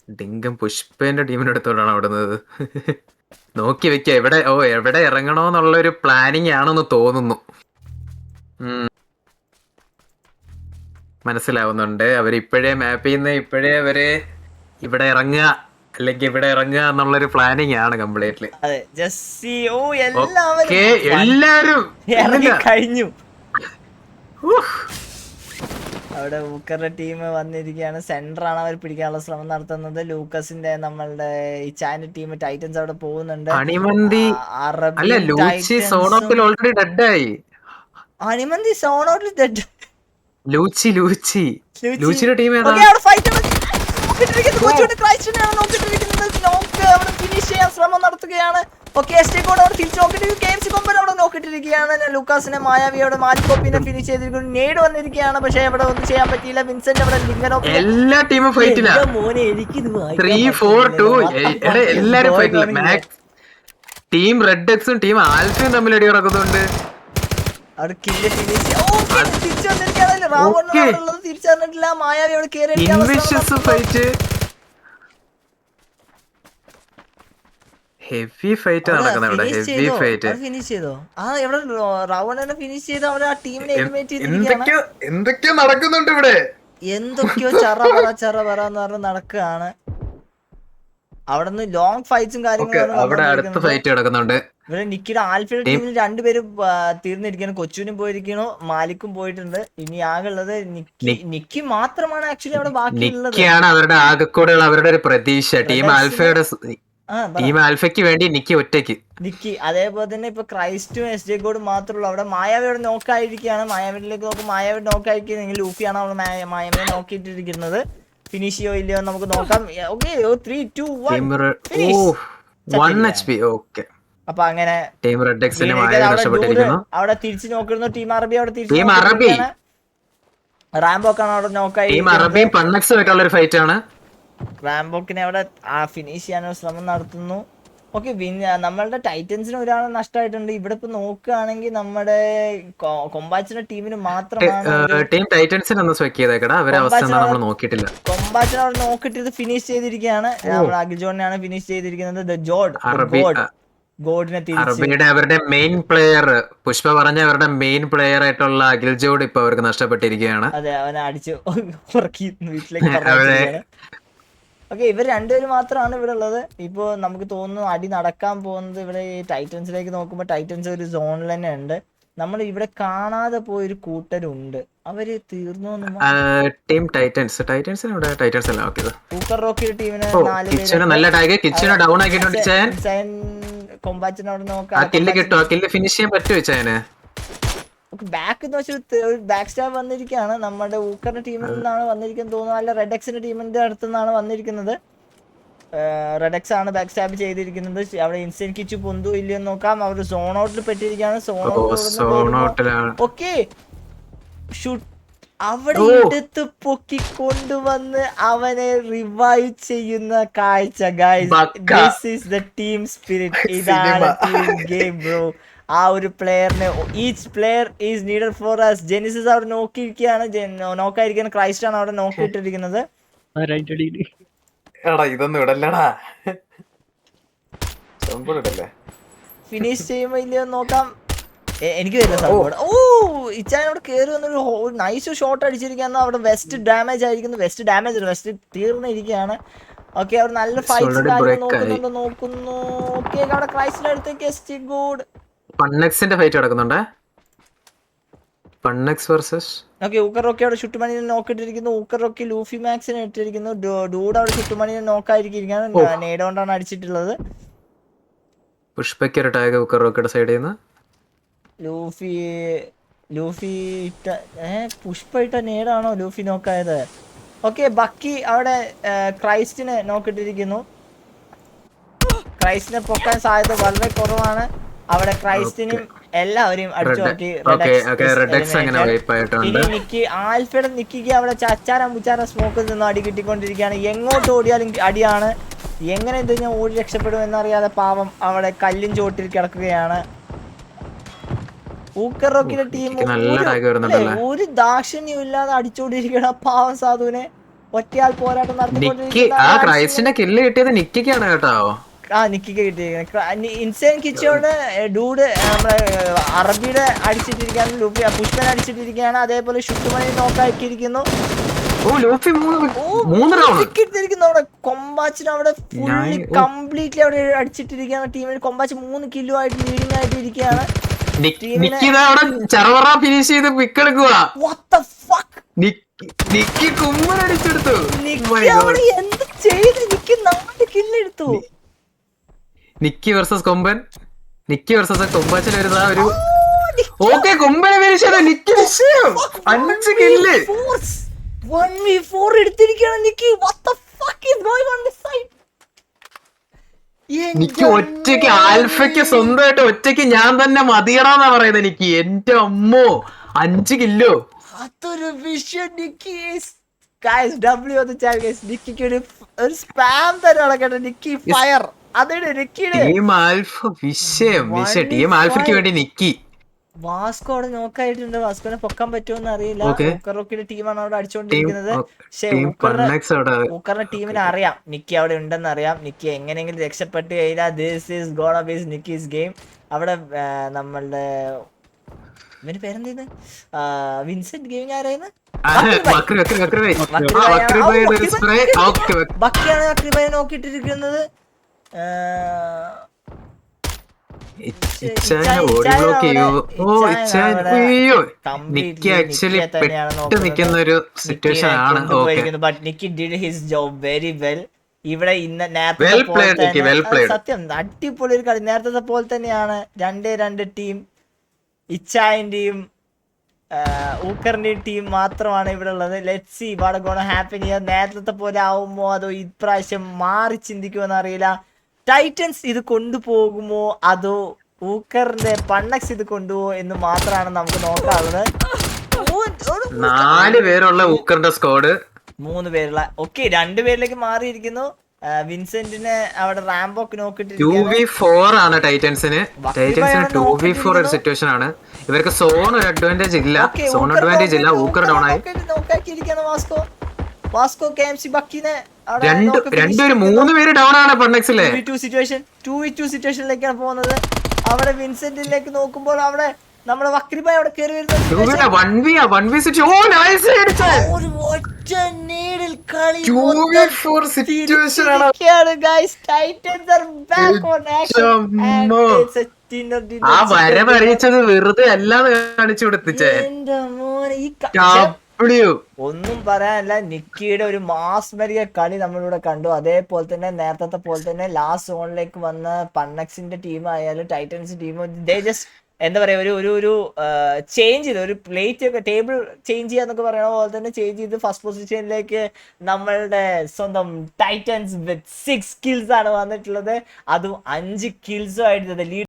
ഡിങ്കം പുഷ്പേന്റെ ടീമിനടുത്തോടാണ് ഓടുന്നത്. നോക്കി വെക്ക എവിടെ ഇറങ്ങണോന്നുള്ളൊരു പ്ലാനിങ് ആണെന്ന് തോന്നുന്നു. മനസ്സിലാവുന്നുണ്ട്. അവരിപ്പോഴേ മാപ്പ് ചെയ്യുന്ന ഇപ്പോഴേ അവര് ഇവിടെ ഇറങ്ങുക അല്ലെങ്കിൽ ഇവിടെ ഇറങ്ങുക എന്നുള്ളൊരു പ്ലാനിങ് ആണ് കംപ്ലീറ്റ്ലി. അതെ ജസ്സി ഓ ഓക്കെ എല്ലാവരും എല്ലാരും ഇറങ്ങി കഴിഞ്ഞു. അവിടെ ഊക്കറുടെ ടീം വന്നിരിക്കുകയാണ്. സെന്റർ ആണ് അവർ പിടിക്കാനുള്ള ശ്രമം നടത്തുന്നത്. ലൂക്കസിന്റെ നമ്മളുടെ ഇച്ചാന്റെ ടീം ടൈറ്റൻസ് അവിടെ പോകുന്നുണ്ട്. അണിമന്തി അല്ല, അറബിയൻ ലൂച്ചി ടൈറ്റൻസും സോണോപ്പിൽ ഓൾറെഡി ഡെഡായി. അണിമന്തി സോണോട്ടിൽ ഡെഡ്. ലൂച്ചിയുടെ ടീം ഏതാ? ഫിനിഷ് ചെയ്യാൻ ശ്രമം നടത്തുകയാണ്. ലൂക്കാസിനെ മായാവിയോട് മാലിക്കോപ്പിനെ ഫിനിഷ് ചെയ്തിരിക്കുന്നു. നേട് വന്നിരിക്കുകയാണ്, പക്ഷെ അവിടെ ഒന്നും ചെയ്യാൻ പറ്റിയില്ല. വിൻസെന്റ് അവിടെ എല്ലാ ടീമും ഫൈറ്റില്ല. മോനെ എനിക്ക് എല്ലാരും ഫൈറ്റില്ല. ടീം റെഡ് എക്സും ടീം ആൽഫയും തമ്മിൽ അടി കിടക്കുന്നുണ്ട്. അവിടെ കില്ല് ഫിനിഷ് തിരിച്ചു വന്നിരിക്കുകയാണ്. റാവണുള്ളത് തിരിച്ചു വന്നിട്ടില്ല. മായാവി അവിടെ ഫൈറ്റ് ഹെവി ഫൈറ്റ് നടക്കുന്നത് ഇവിടെ. ഹെവി ഫൈറ്റ് ഫിനിഷ് ചെയ്തോ? ആ എവിടെ റൗണ്ടിനെ ഫിനിഷ് ചെയ്ത് അവിടെ ആ ടീമിനെ എലിമിനേറ്റ് ചെയ്തിരിക്കുകയാണ്. എന്തൊക്കെയോ നടക്കുന്നുണ്ട് ഇവിടെ. എന്തൊക്കെയോ ചറ പറ എന്ന് പറഞ്ഞ് നടക്കുകയാണ്. അവിടെ നിന്ന് ലോങ് ഫൈറ്റ്സും കാര്യങ്ങളും അവിടെ അടുത്ത ഫൈറ്റ് നടക്കുന്നുണ്ട്. ഇവിടെ നിക്കിയുടെ ആൽഫയുടെ ടീമിൽ രണ്ടുപേരും തീർന്നിരിക്കുന്നു. കൊച്ചുവിനും പോയിരിക്കണു, മാലിക്കും പോയിട്ടുണ്ട്. ഇനി ആകെയുള്ളത് നിക്കി മാത്രമാണ് ആക്ച്വലി അവിടെ ബാക്കിയുള്ളത്. അവരുടെ ആകെക്കൂടെയുള്ള അവരുടെ ഒരു പ്രതീക്ഷ. ടീം ആൽഫയ്ക്ക് വേണ്ടി നിക്കി ഒറ്റയ്ക്ക്. അതേപോലെ തന്നെ ഇപ്പൊ ക്രൈസ്റ്റും എസ് ജെ ഗോഡും മാത്രമേ ഉള്ളൂ. അവിടെ മായാവിയുടെ നോക്കായിരിക്കുകയാണ്. മായാവിലേക്ക് നോക്കും. മായാവി നോക്കായിരിക്കും. ലൂഫിയാണ് അവിടെ മായാവിയെ നോക്കിയിട്ടിരിക്കുന്നത്. ഫിനിഷ് ചെയ്യോ ഇല്ലയോ നമുക്ക് നോക്കാം. അപ്പൊ അങ്ങനെ അവിടെ തിരിച്ചു നോക്കുന്നു. ടീം അറബി അവിടെ തിരിച്ചു റാംബോക്കാണ് അവിടെ നോക്കായി. റാംബോക്കിനെ അവിടെ ഫിനിഷ് ചെയ്യാനുള്ള ശ്രമം നടത്തുന്നു. ഓക്കെ, നമ്മളുടെ ടൈറ്റൻസിന് ഒരാൾ നഷ്ടമായിട്ടുണ്ട്. ഇവിടെ ഇപ്പൊ നോക്കുകയാണെങ്കിൽ നമ്മുടെ കൊമ്പാച്ചിന്റെ ടീമിന് മാത്രമാണ് കൊമ്പാച്ചിനെ അവിടെ നോക്കിയിട്ട് ഫിനിഷ് ചെയ്തിരിക്കുകയാണ്. നമ്മൾ അഖിൽജോണിനെയാണ് ഫിനിഷ് ചെയ്തിരിക്കുന്നത്. ഗോഡിനെ അവരുടെ മെയിൻ പ്ലെയർ പുഷ്പ പറഞ്ഞ അവരുടെ മെയിൻ പ്ലെയർ ആയിട്ടുള്ള അഖിൽ ജോഡ് ഇപ്പൊ അവർക്ക് നഷ്ടപ്പെട്ടിരിക്കുകയാണ്. അതെ, അവനെ അടിച്ച് ഉറക്കി വീട്ടിലേക്ക്. ഓക്കെ, ഇവർ രണ്ടുപേരും മാത്രമാണ് ഇവിടെ ഉള്ളത്. ഇപ്പൊ നമുക്ക് തോന്നുന്നു അടി നടക്കാൻ പോകുന്നത് ഇവിടെ ഈ ടൈറ്റൻസിലേക്ക് നോക്കുമ്പോൾ ടൈറ്റൻസ് ഒരു സോണിൽ തന്നെ ഉണ്ട്. നമ്മൾ ഇവിടെ കാണാതെ പോയൊരു കൂട്ടരുണ്ട്. അവര് തീർന്നു. സൂപ്പർ റോക്കിയുടെ ടീമിന് 4 കൊമ്പാച്ചിനോട് നോക്കാം. ബാക്ക് സ്റ്റാബ് വന്നിരിക്കുകയാണ്. നമ്മുടെ ഊക്കറിന്റെ ടീമിൽ നിന്നാണ് വന്നിരിക്കുന്നത് തോന്നുന്നു. അല്ല, റെഡ് എക്സിന്റെ ടീമിന്റെ അടുത്ത് നിന്നാണ് വന്നിരിക്കുന്നത്. റെഡ് എക്സ് ആണ് ബാക്ക് സ്റ്റാബ് ചെയ്തിരിക്കുന്നത്. അവിടെ ഇൻസ്റ്റന്റ് കിച്ച് പൊന്തു ഇല്ലെന്ന് നോക്കാം. അവർ സോൺ ഔട്ടിൽ പെട്ടിരിക്കുകയാണ്. ഓക്കെ, അവിടെ എടുത്ത് പൊക്കിക്കൊണ്ടുവന്ന് അവനെ റിവൈവ് ചെയ്യുന്ന കാഴ്ച. Guys, this is the team spirit. ഇതാണ് ടീം ഗെയിം ബ്രോ. ആ ഒരു പ്ലെയറിനെ each player is needed for us. Genesis അവിടെ നോക്കിയിരിക്കുകയാണ്. നോക്കായിരിക്കുന്ന ക്രൈസ്റ്റ് ആണ് അവിടെ നോക്കിയിട്ടിരിക്കുന്നത്. ഫിനിഷ് ചെയ്യുമ്പോ ഇല്ലയോ നോക്കാം. എനിക്ക് വരുന്ന സംഭവം. ഓ, ഇച്ചാനോട് കയറി വന്നൊരു നൈസ് ഷോട്ട് അടിച്ചിരിക്കുകയാണ്. അവിടെ വെസ്റ്റ് ഡാമേജ് ആയിരിക്കുന്നു. വെസ്റ്റ് തീർന്നിരിക്കുകയാണ്. ഓക്കെ, അവിടെ നല്ല ഫൈറ്റ്സ് നോക്കുന്നു. ഓക്കെ, അവിടെ ക്രൈസ്റ്റിന്റെ അടുത്തേക്ക് എസ് ഗുഡ് ഫൈറ്റ് നടക്കുന്നുണ്ട്. ഊക്കറൊക്കെ അവിടെ ചുറ്റുമണിനെ നോക്കിട്ടിരിക്കുന്നു. ഊക്കറൊക്കെ ലൂഫി മാക്സിനെ ഇട്ടിരിക്കുന്നു. ഡൂഡ് അവിടെ ചുറ്റുമണിനെ നോക്കായിരിക്കുന്നു. നേടോണ്ടാണ് അടിച്ചിട്ടുള്ളത്. പുഷ്പയ്ക്ക് ഒരു ടാഗ് ഊക്കറൊക്കെയുടെ സൈഡിൽ നിന്ന് ലൂഫി പുഷ്പ ഇട്ട നേടാണോ ലൂഫി നോക്കായത്? ഓക്കെ, ബക്കി അവിടെ ക്രൈസ്റ്റിനെ നോക്കിട്ടിരിക്കുന്നു. ക്രൈസ്റ്റിനെ പൊക്കാൻ സാധ്യത വളരെ കുറവാണ്. അവിടെ ക്രൈസ്റ്റിനും എല്ലാവരെയും അടിച്ചു നോക്കി. ഇനി ആൽഫയുടെ നിക്കിക്ക് അവിടെ ചച്ചാരം മുച്ചാരം സ്മോക്കിൽ നിന്ന് അടി കിട്ടിക്കൊണ്ടിരിക്കുകയാണ്. എങ്ങോട്ട് ഓടിയാലും അടിയാണ്. എങ്ങനെ ഇത് ഞാൻ ഓടി രക്ഷപ്പെടും എന്നറിയാതെ പാവം അവിടെ കല്ലും ചോട്ടിൽ കിടക്കുകയാണ്. ഊക്കറോക്കിന്റെ ടീം ഒരു ദാക്ഷിണ്യം ഇല്ലാതെ അടിച്ചോണ്ടിരിക്കണം പാവം സാധുവിനെ. ഒറ്റയാൾ പോരാട്ടം നിക്കി നടത്തിക്കൊണ്ടിരിക്കുന്ന ആ റാൻസിനെ ക്രൈസ്റ്റിന്റെ കില്ല് കിട്ടിയത് നിക്കിക്കാണ് കേട്ടോ. നിക്കിക്ക് കിട്ടിയിരിക്കുന്നത്. ഇൻസൈൻ കിച്ചോട് ഡൂഡ് നമ്മുടെ അറബിയുടെ അടിച്ചിട്ടിരിക്കുകയാണ്, ലൂഫി പുഷ്പൻ അടിച്ചിട്ടിരിക്കുകയാണ്, അതേപോലെ ഷുട്ടുമണി നോക്കാക്കിയിരിക്കുന്നു. അവിടെ കൊമ്പാച്ചിന് അവിടെ ഫുള്ളി കംപ്ലീറ്റ്ലി അവിടെ അടിച്ചിട്ടിരിക്കുകയാണ്. ടീമിന് കൊമ്പാച്ച് 3 കിലോ ആയിട്ട് ലീഡിംഗ് ആയിട്ട് ഇരിക്കുകയാണ്. എന്ത് ചെയ്ത് നിക്കി 4 കില്ലെടുത്തു. നിക്കി വേഴ്സസ് കൊമ്പൻ, നിക്കി വേഴ്സസ് കൊമ്പാച്ചിന് വരുന്ന ഒരു ഓക്കെ കൊമ്പനെ വീഴ്ചയാണ് നിക്കി വിഷയം. 5 കില്ല് 1v4 എടുത്തിരിക്കുകയാണ് Nikki. What the fuck is going on this side? Nikki ഒറ്റയ്ക്ക് ആൽഫയ്ക്ക് സ്വന്തമായിട്ട് ഒറ്റയ്ക്ക് ഞാൻ തന്നെ മതിയടാന്നാ പറയുന്നത് എനിക്ക്. എന്റെ അമ്മോ 5 കില്ലോ അതൊരു വിഷയം Nikki. Guys W on the channel guys. നിക്കിക്ക് ഒരു സ്പാം തന്നെ നടക്കട്ടെ. നിക്കി ഫയർ. അതാണ് നിക്കിയുടെ ടീം ആൽഫ വിഷയം വിഷയം. ടീം ആൽഫയ്ക്ക് വേണ്ടി നിക്കി. വാസ്കോ അവിടെ നോക്കായിട്ടുണ്ട്. വാസ്കോനെ പൊക്കാൻ പറ്റുമെന്ന് അറിയില്ല. ഊക്കറോക്കിയുടെ ടീമാണ് അവിടെ അടിച്ചുകൊണ്ടിരിക്കുന്നത്. പക്ഷെ ഊക്കറിന്റെ ടീമിനെ അറിയാം നിക്കി അവിടെ ഉണ്ടെന്ന് അറിയാം. നിക്കി എങ്ങനെയെങ്കിലും രക്ഷപ്പെട്ട് കഴിഞ്ഞാൽ this is gonna B Nikki's game. അവിടെ നമ്മളുടെ ഇവന്റെ പേരെന്താ, വിൻസെന്റ് ഗെയിമിംഗ് ആരായിരുന്നു? ബക്കിയാണ് അക്രിബായെ നോക്കിയിട്ടിരിക്കുന്നത്. ഇവിടെ ഇന്ന് നേരത്തെ സത്യം അടിപൊളി ഒരു കളി. നേരത്തെ പോലെ തന്നെയാണ് 2-2 ടീം. ഇച്ചായന്റെയും ഊക്കറിന്റെയും ടീം മാത്രമാണ് ഇവിടെ ഉള്ളത്. Let's see what gonna happen here. നേരത്തെ പോലെ ആവുമോ അതോ ഇപ്രാവശ്യം മാറി ചിന്തിക്കുമെന്ന് അറിയില്ല. ടൈറ്റൻസ് ഇത് കൊണ്ടുപോകുമോ അതോ ഊക്കറിന്റെ പണ്ണക്സ് ഇത് കൊണ്ടുപോകുമോ എന്ന് മാത്രമാണ് നമുക്ക് നോക്കാനുള്ളത്. 4 പേരുള്ള ഊക്കറിന്റെ സ്ക്വാഡ് 3 പേരുള്ള ഓക്കെ 2 പേരിലേക്ക് മാറിയിരിക്കുന്നു. വിൻസെന്റിനെ അവിടെ റാംബോക്ക് നോക്കിട്ട് 2v4 ആണ് ടൈറ്റൻസിന്. 2v4 ഒരു സിറ്റുവേഷൻ ആണ്. ഇവർക്ക് സോൺ ഒരു അഡ്വാൻറ്റേജ് ഇല്ല. സോൺ അഡ്വാൻറ്റേജ് ഇല്ല. ഊക്കർ ഡൗൺ ആയി. വാസ്കോ കെഎംസി ബക്കിനെ 3 പേര് ഡൗൺ ആണ് പണ്ണക്സിലെ. 2v2 സിറ്റുവേഷനിലേക്കാണ് പോകുന്നത്. അവിടെ വിൻസെന്റിലേക്ക് നോക്കുമ്പോൾ അവിടെ നമ്മുടെ വക്രിബായ് അവിടെ കയറി വരുന്നത്. വെറുതെ അല്ലാതെ കാണിച്ചു കൊടുത്തിച്ചേ. ഒന്നും പറയാനല്ല. നിക്കിയുടെ ഒരു മാസ്മരിക കളി നമ്മളിവിടെ കണ്ടു. അതേപോലെ തന്നെ നേരത്തെ പോലെ തന്നെ ലാസ്റ്റ് സോണിലേക്ക് വന്ന പണ്ണക്സിന്റെ ടീം ആയാലും ടൈറ്റൻസ് ടീം എന്താ പറയാ ഒരു ചേഞ്ച് ചെയ്ത് ഒരു പ്ലേറ്റ് ഒക്കെ ടേബിൾ ചേഞ്ച് ചെയ്യാന്നൊക്കെ പറയണ പോലെ തന്നെ ചേഞ്ച് ചെയ്ത് ഫസ്റ്റ് പൊസിഷനിലേക്ക് നമ്മളുടെ സ്വന്തം ടൈറ്റൻസ് വിത്ത് 6 കിൽസ് ആണ് വന്നിട്ടുള്ളത്. അതും 5 കിൽസും ആയിട്ട് ലീഡ്